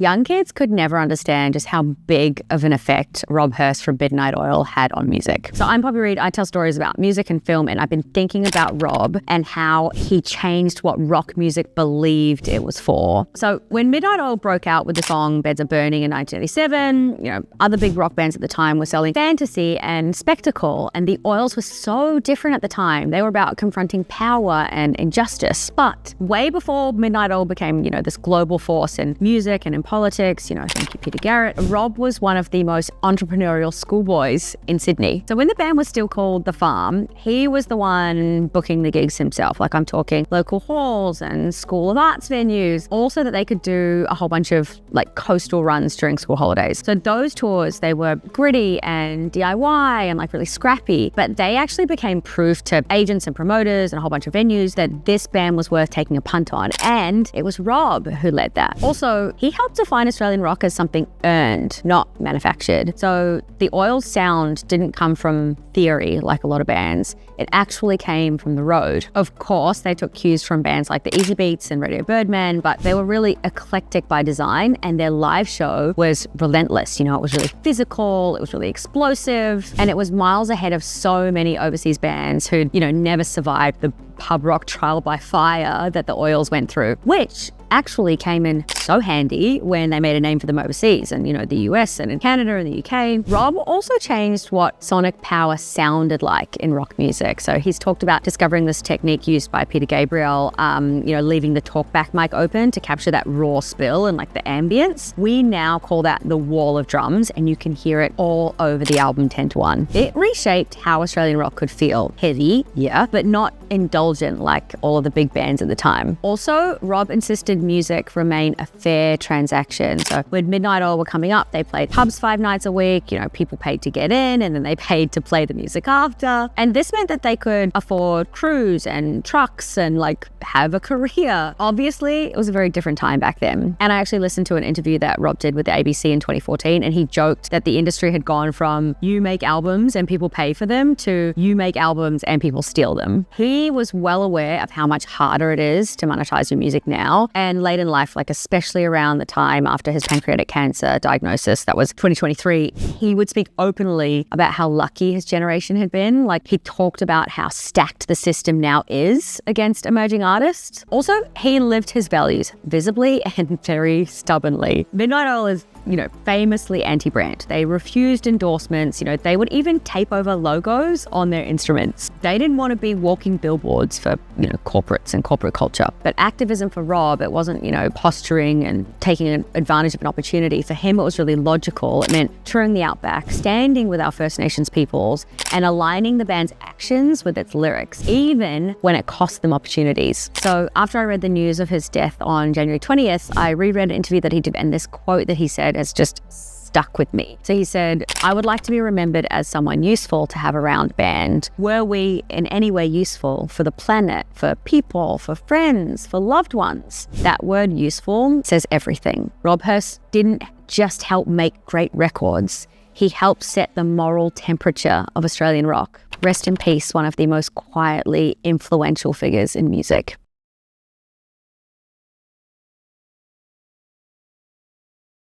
young kids could never understand just how big of an effect Rob Hirst from Midnight Oil had on music. So I'm Poppy Reed. I tell stories about music and film, and I've been thinking about Rob and how he changed what rock music believed it was for. So when Midnight Oil broke out with the song Beds Are Burning in 1987, other big rock bands at the time were selling fantasy and spectacle, and the Oils were so different at the time. They were about confronting power and injustice. But way before Midnight Oil became, this global force in music and in politics, thank you, Peter Garrett, Rob was one of the most entrepreneurial schoolboys in Sydney. So when the band was still called The Farm, he was the one booking the gigs himself. Like, I'm talking local halls and School of Arts venues, also that they could do a whole bunch of coastal runs during school holidays. So those tours, they were gritty and DIY and really scrappy, but they actually became proof to agents and promoters and a whole bunch of venues that this band was worth taking a punt on. And it was Rob who led that. Also, he helped define Australian rock as something earned, not manufactured. So the Oils sound didn't come from theory like a lot of bands. It actually came from the road. Of course, they took cues from bands like the Easy Beats and Radio Birdman, but they were really eclectic by design, and their live show was relentless. It was really physical, it was really explosive, and it was miles ahead of so many overseas bands who'd, never survived the pub rock trial by fire that the Oils went through, which actually came in so handy when they made a name for them overseas and, the US and in Canada and the UK. Rob also changed what sonic power sounded like in rock music. So he's talked about discovering this technique used by Peter Gabriel, leaving the talkback mic open to capture that raw spill and the ambience. We now call that the wall of drums, and you can hear it all over the album 10 to 1. It reshaped how Australian rock could feel. Heavy, yeah, but not indulgent like all of the big bands at the time. Also, Rob insisted music remain a fair transaction. So when Midnight Oil were coming up, they played pubs 5 nights a week. People paid to get in, and then they paid to play the music after. And this meant that they could afford crews and trucks and have a career. Obviously, it was a very different time back then. And I actually listened to an interview that Rob did with the ABC in 2014, and he joked that the industry had gone from you make albums and people pay for them to you make albums and people steal them. He was well aware of how much harder it is to monetize your music now. And late in life, especially around the time after his pancreatic cancer diagnosis, that was 2023, he would speak openly about how lucky his generation had been. He talked about how stacked the system now is against emerging artists. Also, he lived his values visibly and very stubbornly. Midnight Oil is famously anti-brand. They refused endorsements. They would even tape over logos on their instruments. They didn't want to be walking billboards for, corporates and corporate culture. But activism for Rob, it wasn't, posturing and taking advantage of an opportunity. For him, it was really logical. It meant touring the outback, standing with our First Nations peoples, and aligning the band's actions with its lyrics, even when it cost them opportunities. So after I read the news of his death on January 20th, I reread an interview that he did, and this quote that he said has just stuck with me. So he said, "I would like to be remembered as someone useful to have around band. Were we in any way useful for the planet, for people, for friends, for loved ones?" That word useful says everything. Rob Hirst didn't just help make great records. He helped set the moral temperature of Australian rock. Rest in peace, one of the most quietly influential figures in music.